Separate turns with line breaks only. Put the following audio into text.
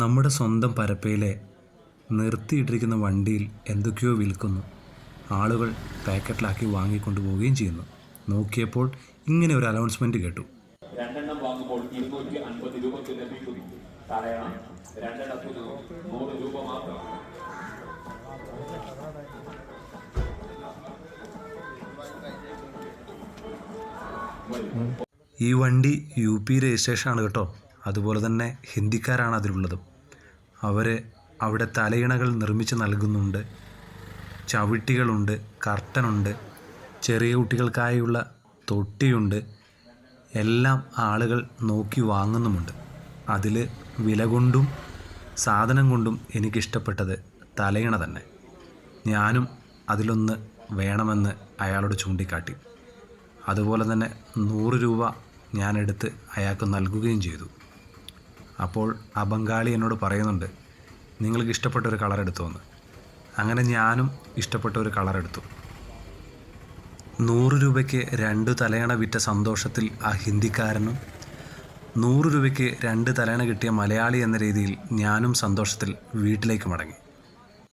നമ്മുടെ സ്വന്തം പരപ്പയിലെ നിർത്തിയിട്ടിരിക്കുന്ന വണ്ടിയിൽ എന്തൊക്കെയോ വിൽക്കുന്നു. ആളുകൾ പാക്കറ്റിലാക്കി വാങ്ങിക്കൊണ്ടു പോവുകയും ചെയ്യുന്നു. നോക്കിയപ്പോൾ ഇങ്ങനെ ഒരു അനൗൺസ്മെൻറ്റ് കേട്ടു.
രണ്ടെണ്ണം വാങ്ങുമ്പോൾ 250 രൂപയ്ക്ക് ലഭിക്കും. തടയണം. രണ്ടെണ്ണത്തിന് 100 രൂപ മാത്രം.
ഈ വണ്ടി UP രജിസ്ട്രേഷനാണ് കേട്ടോ. അതുപോലെ തന്നെ ഹിന്ദിക്കാരാണ് അതിലുള്ളതും. അവർ അവിടെ തലയിണകൾ നിർമ്മിച്ച് നൽകുന്നുണ്ട്. ചവിട്ടികളുണ്ട്, കർട്ടനുണ്ട്, ചെറിയ കുട്ടികൾക്കായുള്ള തൊട്ടിയുണ്ട്. എല്ലാം ആളുകൾ നോക്കി വാങ്ങുന്നുമുണ്ട്. അതിൽ വില കൊണ്ടും സാധനം കൊണ്ടും എനിക്കിഷ്ടപ്പെട്ടത് തലയിണ തന്നെ. ഞാനും അതിലൊന്ന് വേണമെന്ന് അയാളോട് ചൂണ്ടിക്കാട്ടി. അതുപോലെ തന്നെ 100 രൂപ ഞാനെടുത്ത് അയാൾക്ക് നൽകുകയും ചെയ്തു. അപ്പോൾ ആ ബംഗാളി എന്നോട് പറയുന്നുണ്ട്, നിങ്ങൾക്ക് ഇഷ്ടപ്പെട്ട ഒരു കളർ എടുത്തോന്ന്. അങ്ങനെ ഞാനും ഇഷ്ടപ്പെട്ട ഒരു കളർ എടുത്തു. 100 രൂപയ്ക്ക് 2 തലയണ വിറ്റ സന്തോഷത്തിൽ ആ ഹിന്ദിക്കാരനും 100 രൂപയ്ക്ക് 2 തലയണ കിട്ടിയ മലയാളി എന്ന രീതിയിൽ ഞാനും സന്തോഷത്തിൽ വീട്ടിലേക്ക് മടങ്ങി.